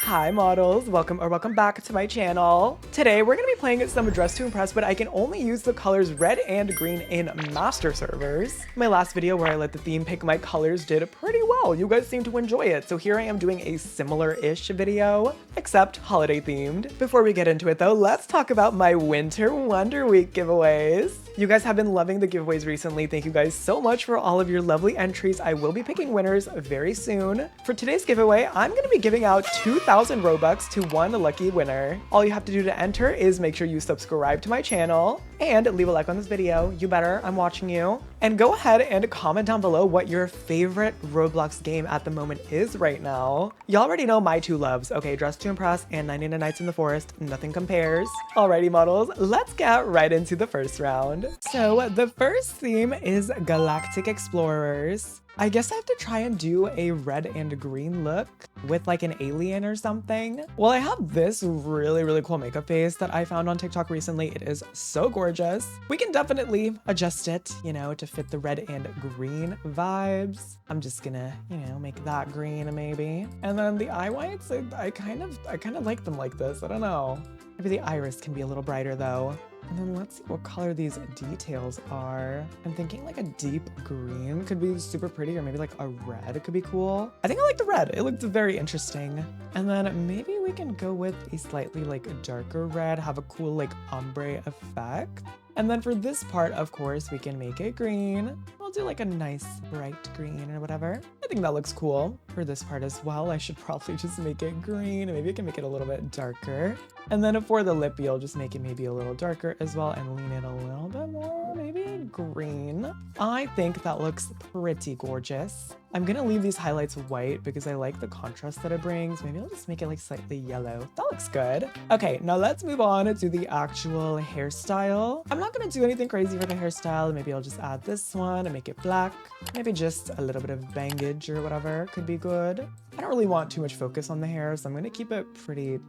Hi models, welcome back to my channel. Today we're gonna be playing some Dress to Impress, but I can only use the colors red and green in master servers. My last video where I let the theme pick my colors did pretty well. You guys seem to enjoy it, so here I am doing a similar-ish video, except holiday themed. Before we get into it though, let's talk about my Winter Wonder Week giveaways. You guys have been loving the giveaways recently. Thank you guys so much for all of your lovely entries. I will be picking winners very soon. For today's giveaway, I'm gonna be giving out 2,000 Robux to one lucky winner. All you have to do to enter is make sure you subscribe to my channel and leave a like on this video. You better, I'm watching you. And go ahead and comment down below what your favorite Roblox game at the moment is right now. You already know my two loves, okay? Dress to Impress and 99 Nights in the Forest. Nothing compares. Alrighty models, let's get right into the first round. So the first theme is Galactic Explorers. I guess I have to try and do a red and green look with like an alien or something. Well, I have this really cool makeup face that I found on TikTok recently. It is so gorgeous. We can definitely adjust it, you know, to fit the red and green vibes. I'm just gonna, you know, make that green maybe. And then the eye whites, I kind of like them like this. I don't know. Maybe the iris can be a little brighter though. And then let's see what color these details are. I'm thinking like a deep green could be super pretty, or maybe like a red could be cool. I think I like the red. It looks very interesting. And then maybe we can go with a slightly like darker red, have a cool like ombre effect. And then for this part, of course, we can make it green. We'll do like a nice bright green or whatever. I think that looks cool. For this part as well, I should probably just make it green. Maybe I can make it a little bit darker. And then for the lip, you'll just make it maybe a little darker as well and lean it a little bit more, maybe green. I think that looks pretty gorgeous. I'm gonna leave these highlights white because I like the contrast that it brings. Maybe I'll just make it like slightly yellow. That looks good. Okay, now let's move on to the actual hairstyle. I'm not gonna do anything crazy for the hairstyle. Maybe I'll just add this one and make it black. Maybe just a little bit of bangage or whatever could be good. I don't really want too much focus on the hair, so I'm gonna keep it pretty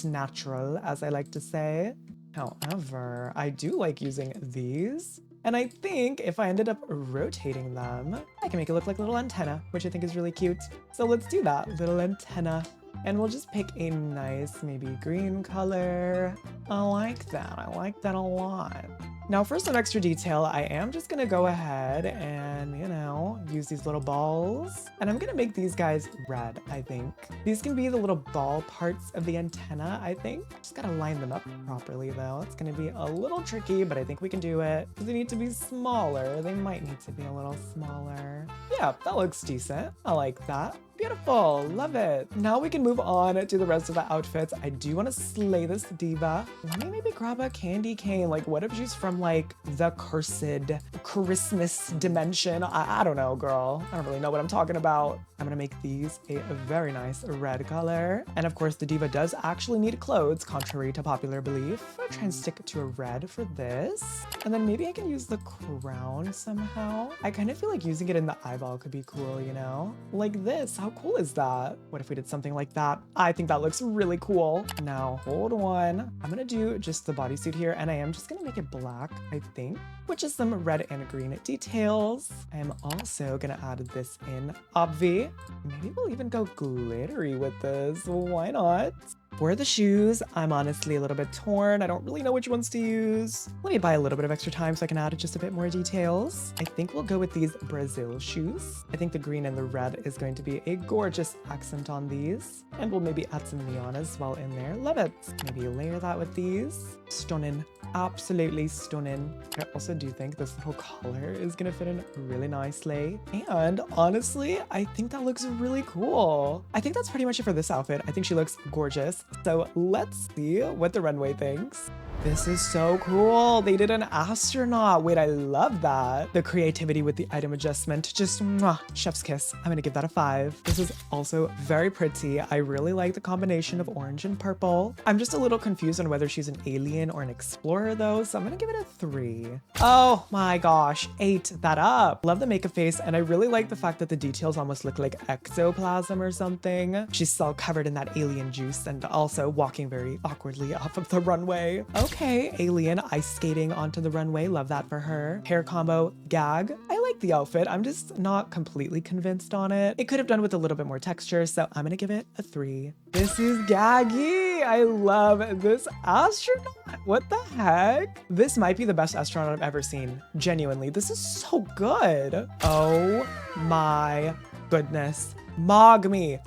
natural, as I like to say. However, I do like using these. And I think if I ended up rotating them, I can make it look like a little antenna, which I think is really cute. So let's do that, little antenna. And we'll just pick a nice, maybe green color. I like that a lot. Now for some extra detail, I am just gonna go ahead and, you know, use these little balls. And I'm gonna make these guys red, I think. These can be the little ball parts of the antenna, I think. Just gotta line them up properly though. It's gonna be a little tricky, but I think we can do it. They need to be smaller. They might need to be a little smaller. Yeah, that looks decent. I like that. Beautiful, love it. Now we can move on to the rest of the outfits. I do want to slay this diva. Let me maybe grab a candy cane. Like, what if she's from like the cursed Christmas dimension? I don't know, girl. I don't really know what I'm talking about. I'm gonna make these a very nice red color. And of course, the diva does actually need clothes, contrary to popular belief. I'll try and stick to a red for this. And then maybe I can use the crown somehow. I kind of feel like using it in the eyeball could be cool, you know? Like this. How cool is that? What if we did something like that? I think that looks really cool. Now, hold on. I'm gonna do just the bodysuit here, and I am just gonna make it black, I think, with just some red and green details. I am also gonna add this in obvi. Maybe we'll even go glittery with this. Why not? For the shoes, I'm honestly a little bit torn. I don't really know which ones to use. Let me buy a little bit of extra time so I can add just a bit more details. I think we'll go with these Brazil shoes. I think the green and the red is going to be a gorgeous accent on these. And we'll maybe add some neon as well in there. Love it. Maybe layer that with these. Stunning. Absolutely stunning. I also do think this little collar is gonna fit in really nicely. And honestly, I think that looks really cool. I think that's pretty much it for this outfit. I think she looks gorgeous. So let's see what the runway thinks. This is so cool. They did an astronaut. Wait, I love that. The creativity with the item adjustment, just mwah, chef's kiss. I'm gonna give that a 5. This is also very pretty. I really like the combination of orange and purple. I'm just a little confused on whether she's an alien or an explorer though, so I'm gonna give it a 3. Oh my gosh, 8 that up. Love the makeup face, and I really like the fact that the details almost look like ectoplasm or something. She's all covered in that alien juice and also walking very awkwardly off of the runway. Okay, alien ice skating onto the runway. Love that for her. Hair combo, gag. I like like the outfit. I'm just not completely convinced on it. It could have done with a little bit more texture, so I'm gonna give it a 3. This is Gaggy. I love this astronaut. What the heck? This might be the best astronaut I've ever seen. Genuinely, this is so good. Oh my goodness. Mog me.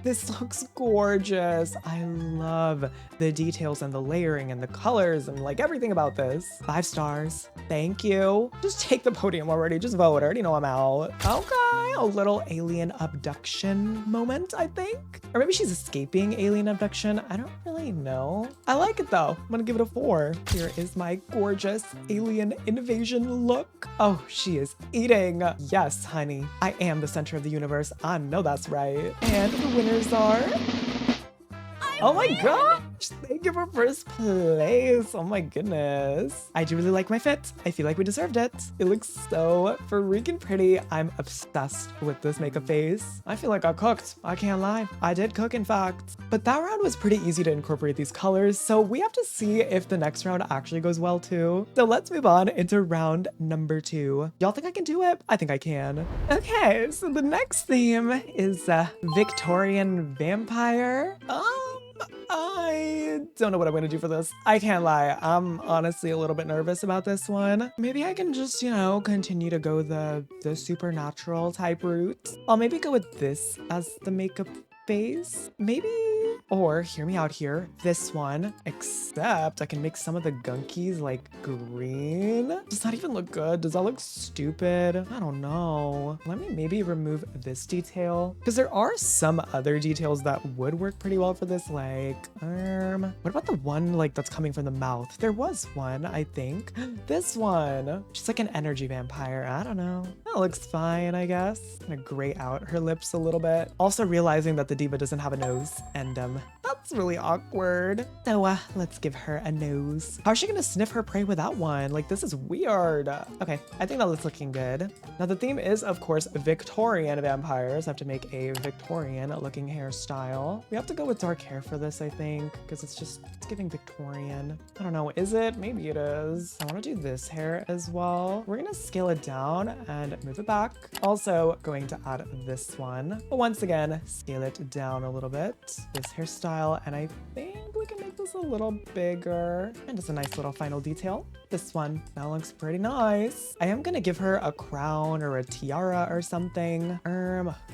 This looks gorgeous. I love the details and the layering and the colors and like everything about this. 5 stars. Thank you. Just take the podium already. Just vote. I already know I'm out. Okay. A little alien abduction moment, I think. Or maybe she's escaping alien abduction. I don't really know. I like it though. I'm gonna give it a 4. Here is my gorgeous alien invasion look. Oh, she is eating. Yes, honey. I am the center of the universe. I know that's right. And the winners are... Oh my gosh! Thank you for first place. Oh my goodness. I do really like my fit. I feel like we deserved it. It looks so freaking pretty. I'm obsessed with this makeup face. I feel like I cooked. I can't lie. I did cook, in fact. But that round was pretty easy to incorporate these colors, so we have to see if the next round actually goes well too. So let's move on into round number 2. Y'all think I can do it? I think I can. Okay, so the next theme is Victorian vampire. I don't know what I'm gonna do for this. I can't lie. I'm honestly a little bit nervous about this one. Maybe I can just, you know, continue to go the supernatural type route. I'll maybe go with this as the makeup base. Maybe, or hear me out here, this one, except I can make some of the gunkies like green. Does that even look good? Does that look stupid? I don't know. Let me maybe remove this detail because there are some other details that would work pretty well for this. Like, what about the one like that's coming from the mouth? There was one, I think. This one, she's like an energy vampire. I don't know. That looks fine, I guess. Gonna gray out her lips a little bit. Also realizing that the diva doesn't have a nose, and that's really awkward. So let's give her a nose. How is she gonna sniff her prey without one? Like, this is weird. Okay, I think that looks looking good. Now the theme is, of course, Victorian vampires. I have to make a Victorian looking hairstyle. We have to go with dark hair for this, I think, because it's giving Victorian. I don't know, is it? Maybe it is. I want to do this hair as well. We're gonna scale it down and move it back. Also going to add this one, but once again, scale it down a little bit. This hairstyle, and I think we can make this a little bigger. And just a nice little final detail. This one, that looks pretty nice. I am gonna give her a crown or a tiara or something.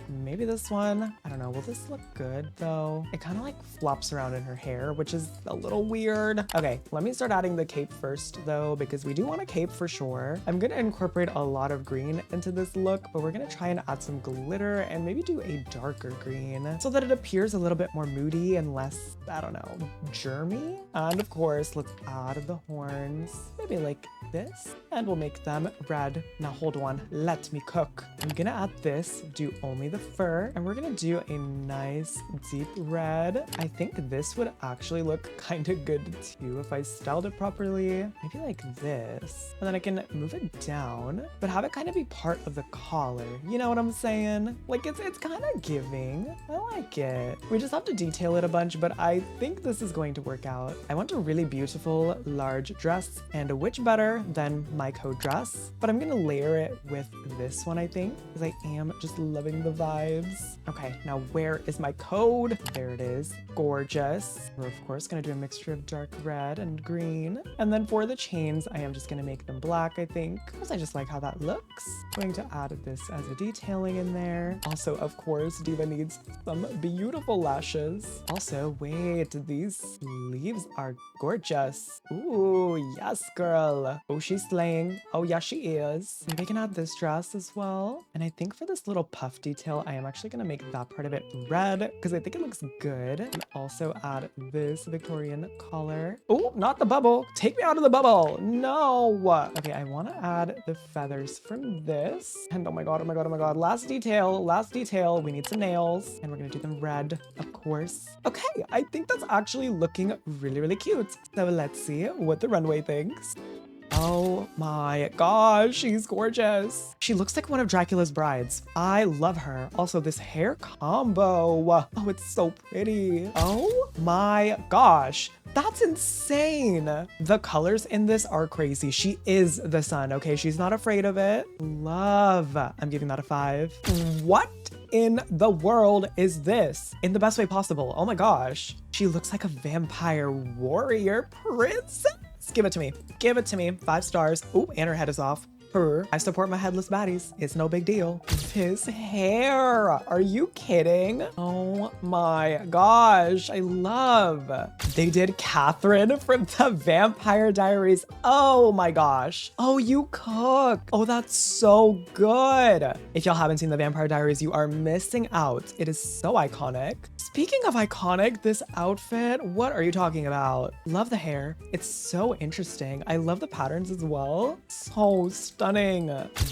Maybe this one. I don't know, will this look good though? It kind of like flops around in her hair, which is a little weird. Okay, let me start adding the cape first though, because we do want a cape for sure. I'm gonna incorporate a lot of green into this look, but we're gonna try and add some glitter and maybe do a darker green so that it appears a little bit more moody and less, I don't know, germy. And of course, let's add the horns, maybe like this, and we'll make them red. Now hold on, let me cook. I'm gonna add this, do only the fur, and we're gonna do a nice deep red. I think this would actually look kind of good too if I styled it properly. Maybe like this, and then I can move it down, but have it kind of be part of the collar. You know what I'm saying? Like it's kind of giving. I like it. We just have to detail it a bunch, but I think this is going to work out. I want a really beautiful large dress, and which better than my code dress? But I'm gonna layer it with this one, I think, because I am just loving the vibes. Okay, now where is my code? There it is. Gorgeous. We're of course gonna do a mixture of dark red and green. And then for the chains, I am just gonna make them black, I think, because I just like how that looks. Going to add this as a detailing in there. Also, of course, Diva needs some beautiful lashes. Also, wait, these sleeves are gorgeous. Ooh, yes, girl. Oh, she's slaying. Oh, yeah, she is. Maybe I can add this dress as well. And I think for this little puff detail, I am actually gonna make that part of it red because I think it looks good. And also add this Victorian collar. Oh, not the bubble. Take me out of the bubble. No. Okay, I want to add the feathers from this. And oh my god, oh my god, oh my god. Last detail, last detail. We need some nails. And we're gonna do them red, of course. Okay, I think that's actually looking really, really cute. So let's see what the runway thinks. Oh my gosh, she's gorgeous. She looks like one of Dracula's brides. I love her. Also, this hair combo. Oh, it's so pretty. Oh my gosh. That's insane. The colors in this are crazy. She is the sun, okay? She's not afraid of it. Love. I'm giving that a 5. What in the world is this? In the best way possible. Oh my gosh. She looks like a vampire warrior princess. Give it to me. Give it to me. 5 stars. Ooh, and her head is off. I support my headless baddies. It's no big deal. His hair. Are you kidding? Oh my gosh. I love. They did Catherine from the Vampire Diaries. Oh my gosh. Oh, you cook. Oh, that's so good. If y'all haven't seen the Vampire Diaries, you are missing out. It is so iconic. Speaking of iconic, this outfit, what are you talking about? Love the hair. It's so interesting. I love the patterns as well. So stunning.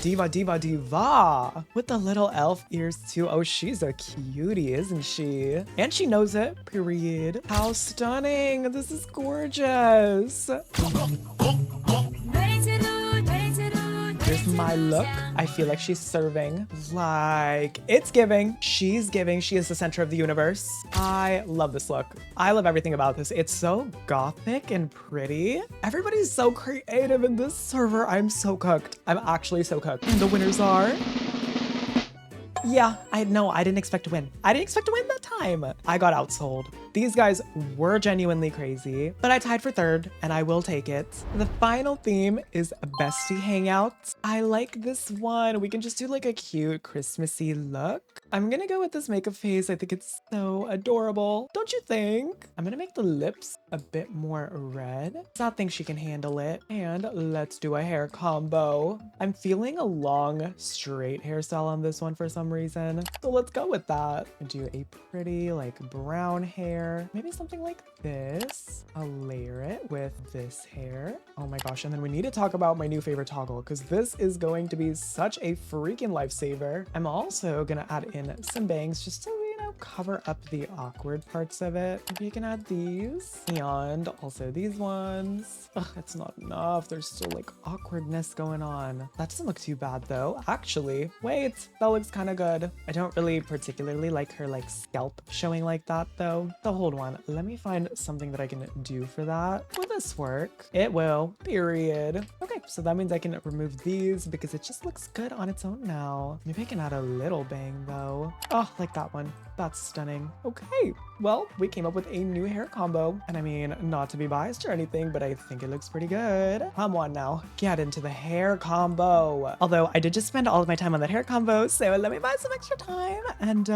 Diva, diva, diva. With the little elf ears too. Oh, she's a cutie, isn't she? And she knows it, period. How stunning. This is gorgeous. Here's my look. I feel like she's serving. Like, it's giving. She's giving. She is the center of the universe. I love this look. I love everything about this. It's so gothic and pretty. Everybody's so creative in this server. I'm so cooked. I'm actually so cooked. The winners are... Yeah, I didn't expect to win. I didn't expect to win that time. I got outsold. These guys were genuinely crazy, but I tied for 3rd and I will take it. The final theme is Bestie Hangout. I like this one. We can just do like a cute Christmassy look. I'm gonna go with this makeup face. I think it's so adorable. Don't you think? I'm gonna make the lips a bit more red. I think she can handle it. And let's do a hair combo. I'm feeling a long straight hairstyle on this one for some reason. So let's go with that. Do a pretty like brown hair. Maybe something like this. I'll layer it with this hair. Oh my gosh. And then we need to talk about my new favorite toggle because this is going to be such a freaking lifesaver. I'm also gonna add in some bangs just to, cover up the awkward parts of it. Maybe you can add these and also these ones. Ugh, that's not enough. There's still like awkwardness going on. That doesn't look too bad though. Actually, wait, that looks kind of good. I don't really particularly like her like scalp showing like that though. So hold on, let me find something that I can do for that. Will this work? It will, period. Okay, so that means I can remove these because it just looks good on its own now. Maybe I can add a little bang though. Oh, like that one. That's stunning. Okay, well, we came up with a new hair combo. And I mean, not to be biased or anything, but I think it looks pretty good. Come on now, get into the hair combo. Although I did just spend all of my time on that hair combo, so let me buy some extra time and,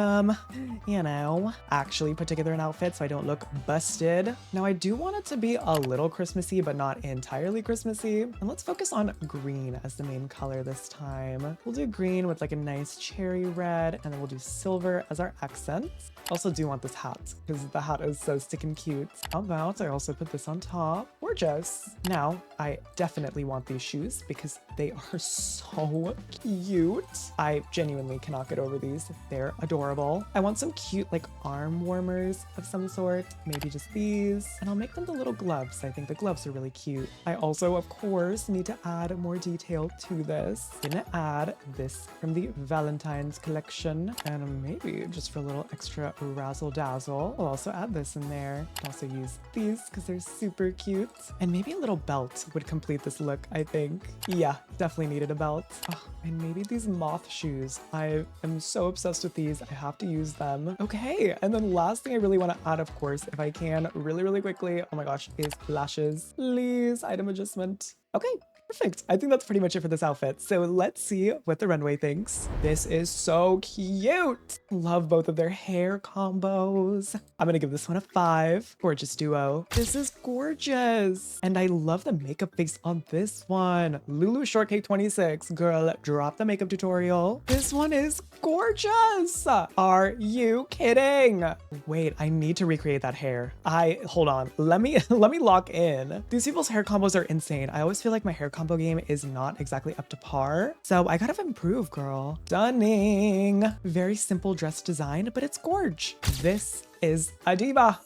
actually put together an outfit so I don't look busted. Now I do want it to be a little Christmassy, but not entirely Christmassy. And let's focus on green as the main color this time. We'll do green with like a nice cherry red, and then we'll do silver as our accent. Also do want this hat because the hat is so sticking cute. How about I also put this on top? Gorgeous. Now I definitely want these shoes because they are so cute. I genuinely cannot get over these. They're adorable. I want some cute like arm warmers of some sort. Maybe just these. And I'll make them the little gloves. I think the gloves are really cute. I also, of course, need to add more detail to this. Gonna add this from the Valentine's collection. And maybe just for a little extra razzle dazzle, I'll also add this in there. I'll also use these because they're super cute. And maybe a little belt would complete this look, I think. Yeah, definitely needed a belt. Oh, and maybe these moth shoes. I am so obsessed with these. I have to use them. Okay, and then last thing I really want to add, of course, if I can, really quickly, oh my gosh, is lashes. Please, item adjustment. Okay. Perfect. I think that's pretty much it for this outfit. So let's see what the runway thinks. This is so cute. Love both of their hair combos. I'm gonna give this one a 5. Gorgeous duo. This is gorgeous. And I love the makeup face on this one. Lulu Shortcake 26. Girl, drop the makeup tutorial. This one is gorgeous. Are you kidding? Wait, I need to recreate that hair. Hold on. Let me lock in. These people's hair combos are insane. I always feel like my hair combo game is not exactly up to par. So I gotta improve, girl. Stunning. Very simple dress design, but it's gorge. This is a diva.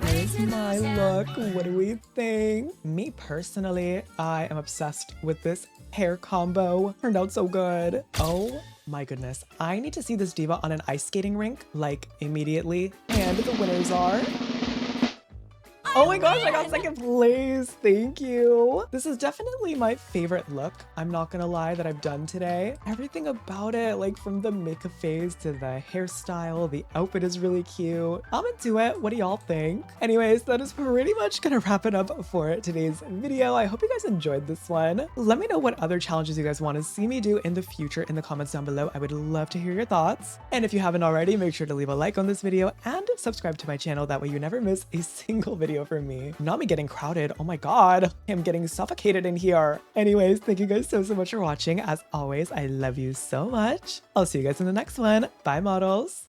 Here's my look. What do we think? Me personally, I am obsessed with this hair combo. Turned out so good. Oh My goodness, I need to see this diva on an ice skating rink, like immediately. And the winners are... Oh my gosh, I got second place. Thank you. This is definitely my favorite look, I'm not gonna lie, that I've done today. Everything about it, like from the makeup phase to the hairstyle, the outfit is really cute. I'm into it. What do y'all think? Anyways, that is pretty much gonna wrap it up for today's video. I hope you guys enjoyed this one. Let me know what other challenges you guys want to see me do in the future in the comments down below. I would love to hear your thoughts. And if you haven't already, make sure to leave a like on this video and subscribe to my channel. That way you never miss a single video from me. Not me getting crowded. Oh my god. I'm getting suffocated in here. Anyways, thank you guys so much for watching. As always, I love you so much. I'll see you guys in the next one. Bye, models.